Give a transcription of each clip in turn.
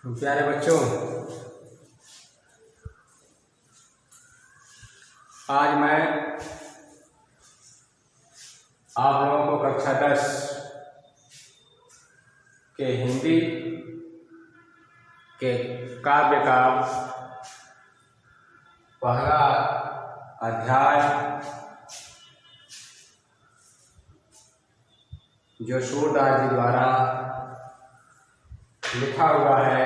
प्यारे बच्चों, आज मैं आप लोगों को कक्षा 10 के हिंदी के काव्य का पहला अध्याय जो सूरदास जी द्वारा लिखा हुआ है,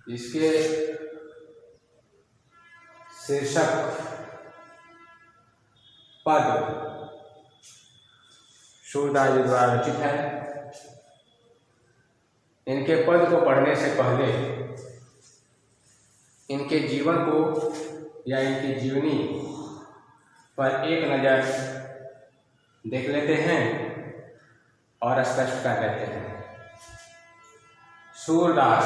इसके शीर्षक पद सूरदास जी द्वारा रचित है। इनके पद को पढ़ने से पहले इनके जीवन को या इनकी जीवनी पर एक नज़र देख लेते हैं और स्पष्ट कर लेते हैं। सूरदास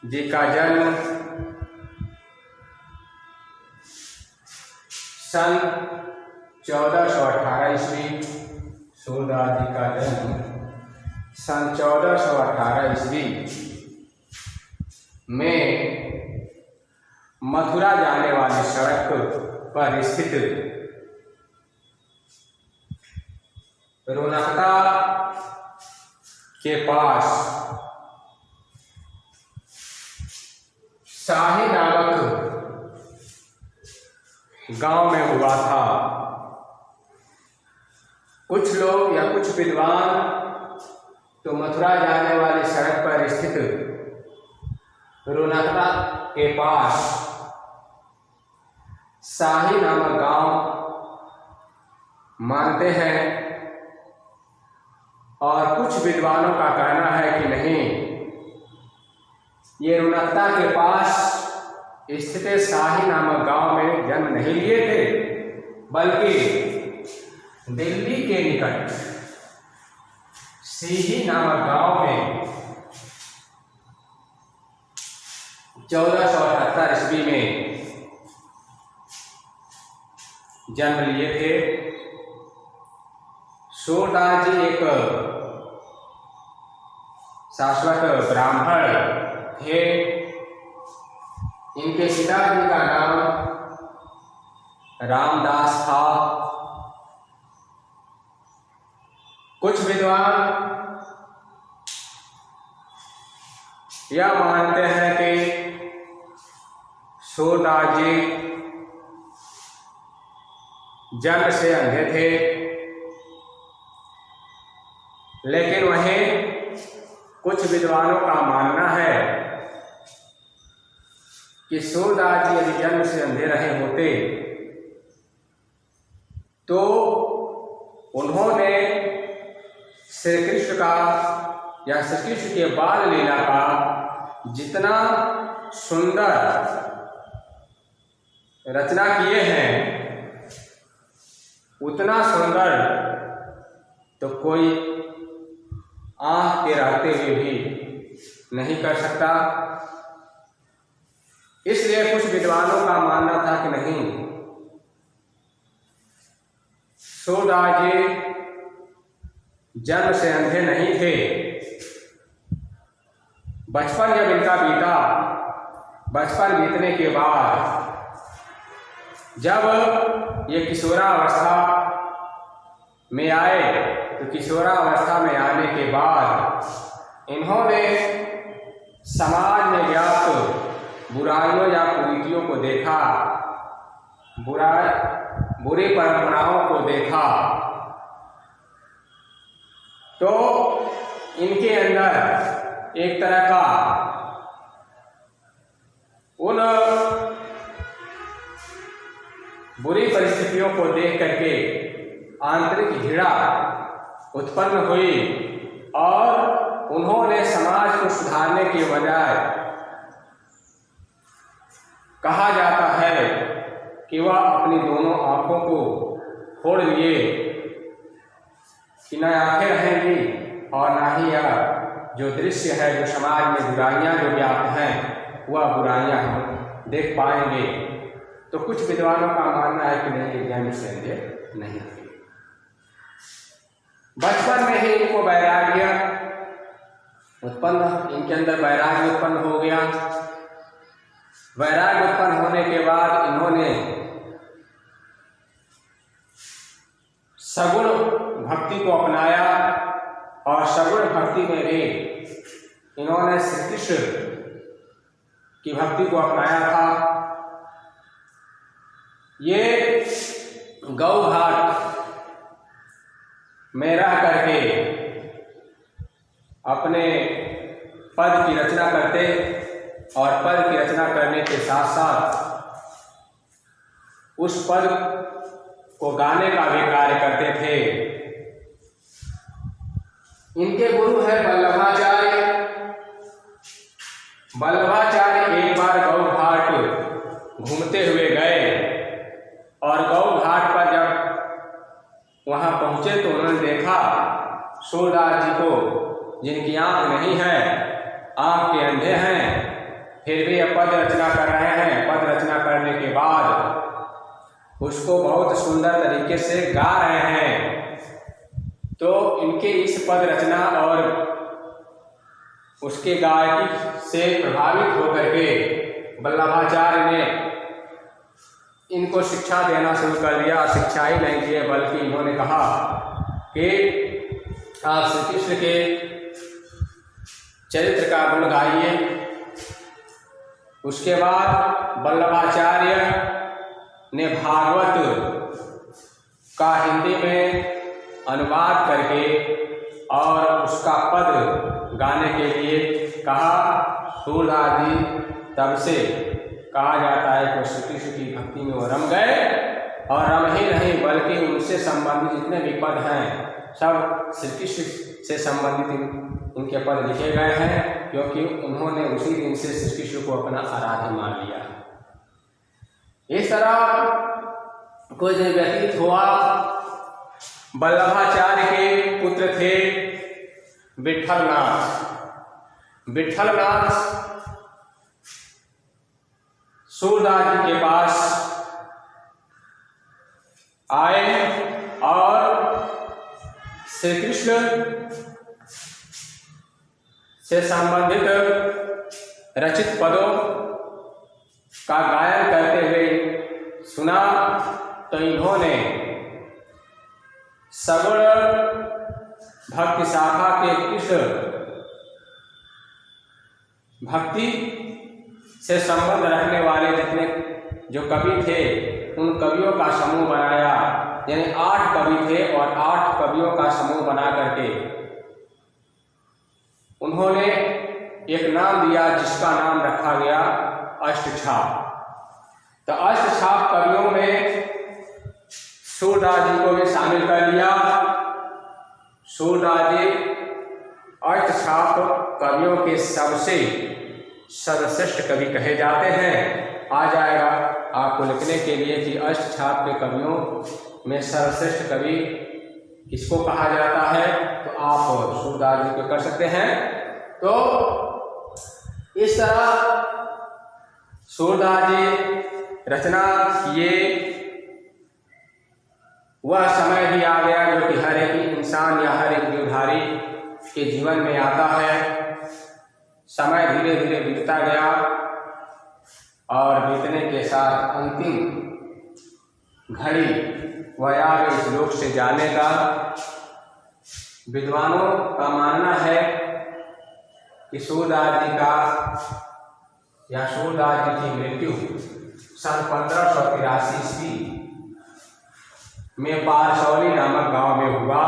जी का जन्म सन 1418 ईस्वी। सूरदास जी का जन्म सन 1418 ईस्वी में मथुरा जाने वाली सड़क पर स्थित रोनकता के पास शाही नामक गांव में हुआ था। कुछ लोग या कुछ विद्वान तो मथुरा जाने वाली सड़क पर स्थित रोनकता के पास शाही नामक गांव मानते हैं और कुछ विद्वानों का कहना है कि नहीं, ये रोनकता के पास स्थित शाही नामक गांव में जन्म नहीं लिए थे, बल्कि दिल्ली के निकट सीही नामक गांव में 1478 ईस्वी में जन्म लिए थे। सूरदास जी एक शाश्वत ब्राह्मण थे। इनके पिताजी का नाम रामदास था। कुछ विद्वान यह मानते हैं कि सूरदास जी जन्म से अंधे थे, लेकिन वहीं कुछ विद्वानों का मानना है कि सूरदास जी यदि जन्म से अंधे रहे होते तो उन्होंने श्री कृष्ण का या श्री कृष्ण के बाल लीला का जितना सुंदर रचना किए हैं, उतना सुंदर तो कोई आँख के रहते हुए भी नहीं कर सकता। इसलिए कुछ विद्वानों का मानना था कि नहीं, सूरदास जी जन्म से अंधे नहीं थे। बचपन जब इनका बीता, बचपन बीतने के बाद जब ये किशोरावस्था में आए, तो किशोरावस्था में आने के बाद इन्होंने समाज में व्याप्त बुराइयों या कुरीतियों को देखा, बुरी परंपराओं को देखा, तो इनके अंदर एक तरह का उन बुरी परिस्थितियों को देख करके आंतरिक घृणा उत्पन्न हुई और उन्होंने समाज को सुधारने के बजाय, कहा जाता है कि वह अपनी दोनों आंखों को फोड़ लिए कि न आंखें रहेंगी और न ही यह जो दृश्य है, जो समाज में बुराइयां जो व्याप्त हैं, वह बुराइयां हम देख पाएंगे। तो कुछ विद्वानों का मानना है कि नहीं, ये जन्म नहीं थे। बचपन में ही इनको वैराग्य उत्पन्न, इनके अंदर वैराग्य उत्पन्न हो गया। वैराग्य उत्पन्न होने के बाद इन्होंने सगुण भक्ति को अपनाया और सगुण भक्ति में भी इन्होंने श्री कृष्ण की भक्ति को अपनाया था। ये गौ घाट में रह करके अपने पद की रचना करते और पद की रचना करने के साथ साथ उस पद को गाने का भी कार्य करते थे। इनके गुरु है वल्लभाचार्य। वल्लभाचार्य एक बार गौ घाट घूमते हुए गए और गौ घाट पर जब वहां पहुंचे तो उन्होंने देखा सूरदास जी को, जिनकी आंख नहीं है, आंख के अंधे हैं, फिर भी पद रचना कर रहे हैं। पद रचना करने के बाद उसको बहुत सुंदर तरीके से गा रहे हैं। तो इनके इस पद रचना और उसके गायकी से प्रभावित होकर के वल्लभाचार्य ने इनको शिक्षा देना शुरू कर दिया। शिक्षा ही नहीं दिए बल्कि इन्होंने कहा कि आप श्री कृष्ण के चरित्र का गुण गाइए। उसके बाद वल्लभाचार्य ने भागवत का हिंदी में अनुवाद करके और उसका पद गाने के लिए कहा। सूरदास जी तब से कहा जाता है कि श्री कृष्ण की भक्ति में वो रम गए, और रम ही नहीं बल्कि उनसे संबंधित जितने भी पद हैं सब श्री कृष्ण से संबंधित इनके पद लिखे गए हैं, क्योंकि उन्होंने उसी दिन से श्री कृष्ण को अपना आराध्य मान लिया। इस तरह कुछ दिन व्यतीत हुआ। वल्लभाचार्य के पुत्र थे विट्ठलनाथ। विट्ठलनाथ सूरदास जी के पास आए और श्री कृष्ण से संबंधित रचित पदों का गायन करते हुए सुना। तो इन्होंने सगुण भक्ति शाखा के कृष्ण भक्ति से संबंध रखने वाले जितने जो कवि थे उन कवियों का समूह बनाया। यानी 8 कवि थे और 8 कवियों का समूह बना करके उन्होंने एक नाम दिया जिसका नाम रखा गया अष्टछाप। तो अष्टछाप कवियों में सूरदास जी को भी शामिल कर लिया। सूरदास जी अष्टछाप कवियों के सबसे सर्वश्रेष्ठ कवि कहे जाते हैं। आ जाएगा आपको लिखने के लिए कि अष्टछाप के कवियों में सर्वश्रेष्ठ कवि किसको कहा जाता है, तो आप सूरदास जी को कर सकते हैं। तो इस तरह सूरदास जी रचना किए। वह समय भी आ गया जो कि हर एक इंसान या हर एक जीवधारी के जीवन में आता है। समय धीरे धीरे बीतता गया और बीतने के साथ अंतिम घड़ी वह आ गई इस लोक से जाने का। विद्वानों का मानना है कि सूरदास जी का या सूरदास जी की मृत्यु सन 1583 ईस्वी में पारसौली नामक गांव में हुआ।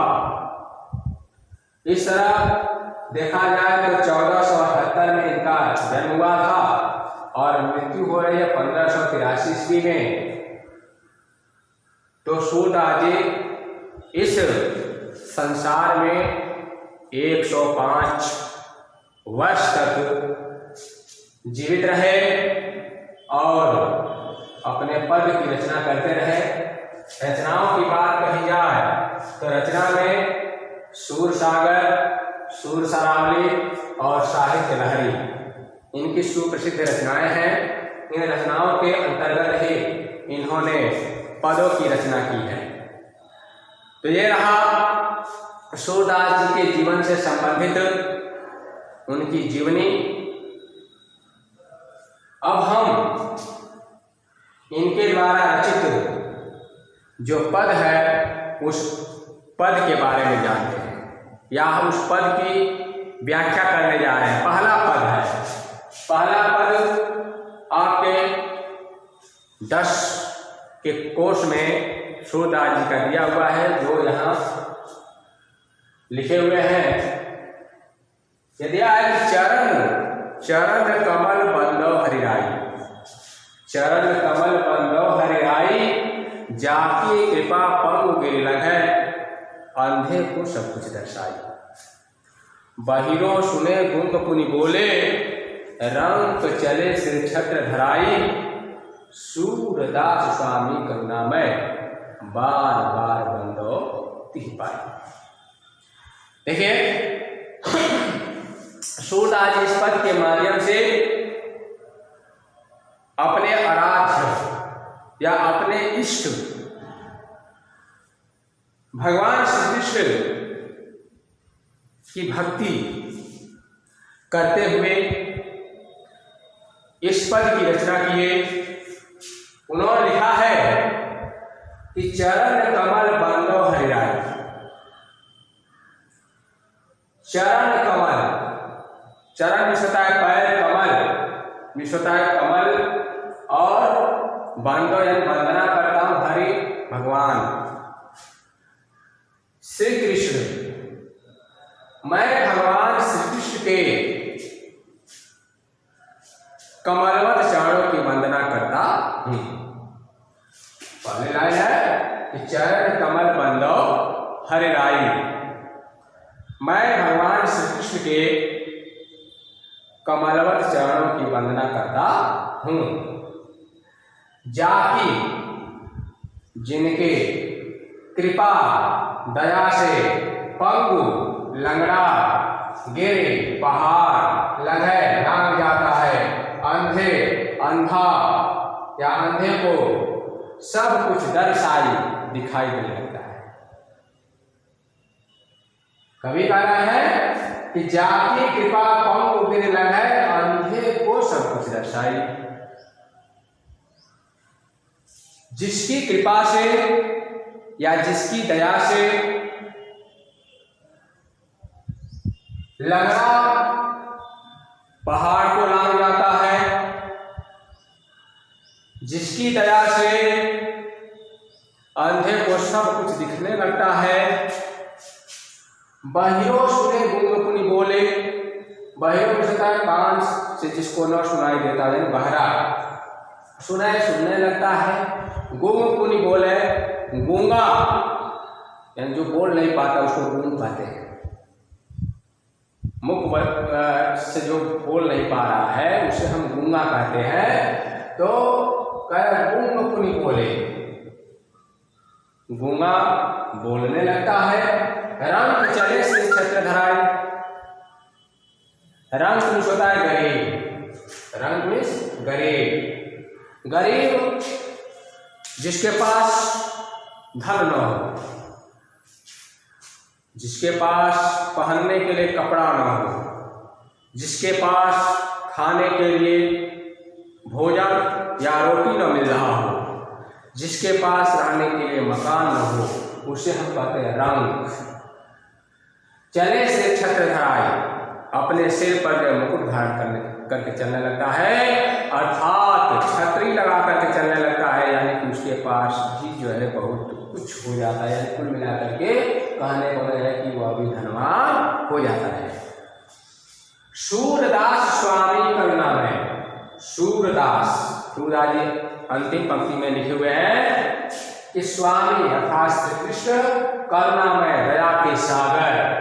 इस तरह देखा जाए तो 1478 में इनका जन्म हुआ था और मृत्यु हो रही है 1583 ईस्वी में। तो सूरदास जी इस संसार में 105 वर्ष तक जीवित रहे और अपने पद की रचना करते रहे। रचनाओं की बात कही जाए तो रचना में सूर सागर, सूर सरावली और साहित्य लहरी इनकी सुप्रसिद्ध रचनाएं हैं। इन रचनाओं के अंतर्गत ही इन्होंने पदों की रचना की है। तो ये रहा सूरदास जी के जीवन से संबंधित उनकी जीवनी। अब हम इनके द्वारा रचित जो पद है उस पद के बारे में जानते हैं, या उस पद की व्याख्या करने जा रहे हैं। पहला पद है, पहला पद आपके 10 के कोष में सूरदास जी का दिया हुआ है, जो यहाँ लिखे हुए हैं। यदि आज चरण कमल बंदो हरिराई, चरण कमल बंदो हरिराई, जाकी कृपा पंग गिर लगे, अंधे को सब कुछ दर्शाई। बहिरों सुने गुंग पुनि बोले, रंग चले सिर छत्र धराई, सूरदास स्वामी करुणामय, बार बार बंदो तिह पाई। देखिए सूरदास जी इस पद के माध्यम से अपने आराध्य या अपने इष्ट भगवान श्री कृष्ण की भक्ति करते हुए इस पद की रचना किए। उन्होंने लिखा है कि चरण कमल बंदो हरिराई। चरण कमल, चरण विषता है पैर, कमल विषता है कमल, और बंदो यानी वंदना करता हूं हरि भगवान श्री कृष्ण। मैं भगवान श्री कृष्ण के कमलवत चरणों की वंदना करता हूं। पहले लाइन है कि चरण कमल बंदो हरिराई, मैं भगवान श्री कृष्ण के कमलवत चरणों की वंदना करता हूं। जाकी, जिनके कृपा दया से पंगु लंगड़ा गिरे पहाड़ लगे नाम जाता है, अंधे अंधा या अंधे को सब कुछ दर्शाई दिखाई देने लगता है। कवि कह रहा है कि जाकी कृपा पंगु गिर लगे, अंधे को सब कुछ दर्शाई। जिसकी कृपा से या जिसकी दया से लंगड़ा पहाड़ को लांग जाता है, जिसकी दया से अंधे को सब कुछ दिखने लगता है। बहिरों सुने गुंग पुनि बोले, बहिरों में सता कान से जिसको न सुनाई देता है, बहरा सुनने लगता है। गुंग पुनि बोले, गूंगा यानी जो बोल नहीं पाता उसको गूंग कहते हैं। मुख से जो बोल नहीं पा रहा है उसे हम गूंगा कहते हैं। तो गुंग पुनि बोले, गूंगा बोलने लगता है। रंग चले से छत्र धराई, रंग पुरुष होता है गरीब, रंग पुरुष गरीब, गरीब जिसके पास धन न हो, जिसके पास पहनने के लिए कपड़ा न हो, जिसके पास खाने के लिए भोजन या रोटी न मिल रहा हो, जिसके पास रहने के लिए मकान न हो, उसे हम कहते हैं रंग। चले से छत्र धराई, अपने सिर पर जो मुकुट धारण करके चलने लगता है, अर्थात छतरी लगा करके चलने लगता है, यानी कि उसके पास भी जो है बहुत कुछ हो जाता है। कुल मिला करके कहने को है कि वह भी धनवान हो जाता है। सूरदास स्वामी करुणामय, सूरदास, सूरदास जी अंतिम पंक्ति में लिखे हुए हैं कि स्वामी अर्थात श्री कृष्ण करुणामय दया के सागर,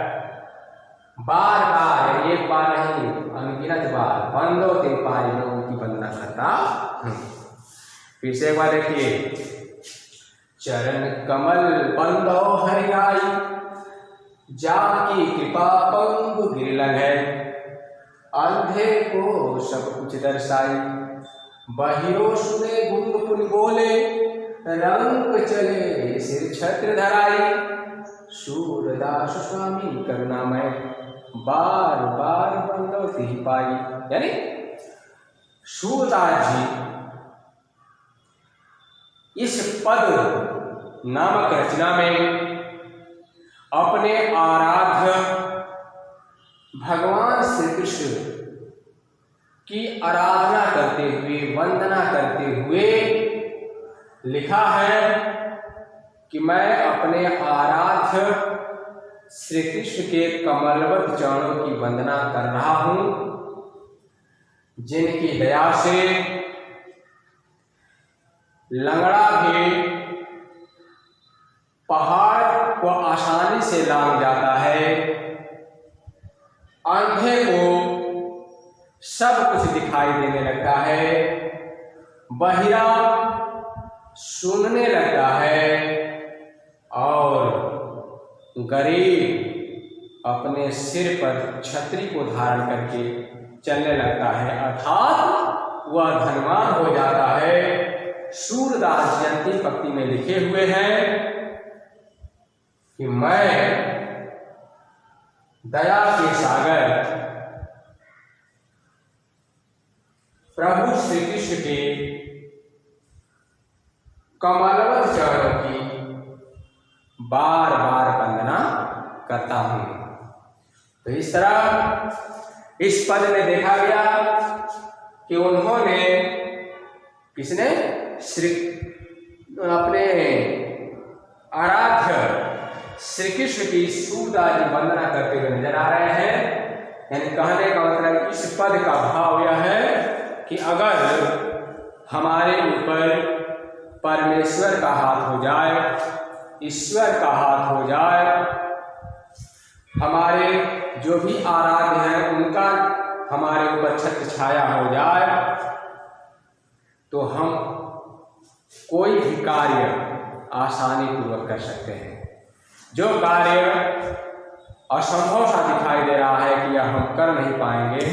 बार बार एक बार नहीं अनगिनत बार बंदो ते पाई में उनकी वंदना करता हूं। फिर से एक बार देखिए, चरण कमल बंदो हरिराई, जाकी कृपा पंगु गिर लगे, अंधे को सब कुछ दर्शाई। बहिरो सुने गुंग पुन बोले, रंग चले सिर छत्र धराई, सूरदास स्वामी करुणामय, बार बार बंदौती पाई। यानी सूरदास जी इस पद नामक रचना में अपने आराध्य भगवान श्री कृष्ण की आराधना करते हुए, वंदना करते हुए लिखा है कि मैं अपने आराध्य श्री कृष्ण के कमलवत चरणों की वंदना कर रहा हूं, जिनकी दया से लंगड़ा भी पहाड़ को आसानी से लांघ जाता है, अंधे को सब कुछ दिखाई देने लगता है, बहिरा सुनने लगता है और गरीब अपने सिर पर छतरी को धारण करके चलने लगता है, अर्थात वह धनवान हो जाता है। सूरदास जी अंतिम पंक्ति में लिखे हुए हैं कि मैं दया के सागर प्रभु श्री कृष्ण के कमलवत चरणों की बार बार वंदना करता हूं। तो इस तरह इस पद में देखा गया कि उन्होंने, किसने, श्री अपने आराध्य श्री कृष्ण की सूरदास जी वंदना करते हुए नजर आ रहे हैं। यानी कहने का मतलब इस पद का भाव यह है कि अगर हमारे ऊपर परमेश्वर का हाथ हो जाए, ईश्वर का हाथ हो जाए, हमारे जो भी आराध्य हैं उनका हमारे ऊपर छत्र छाया हो जाए, तो हम कोई भी कार्य आसानी पूर्वक कर सकते हैं। जो कार्य असंभव सा दिखाई दे रहा है कि यह हम कर नहीं पाएंगे,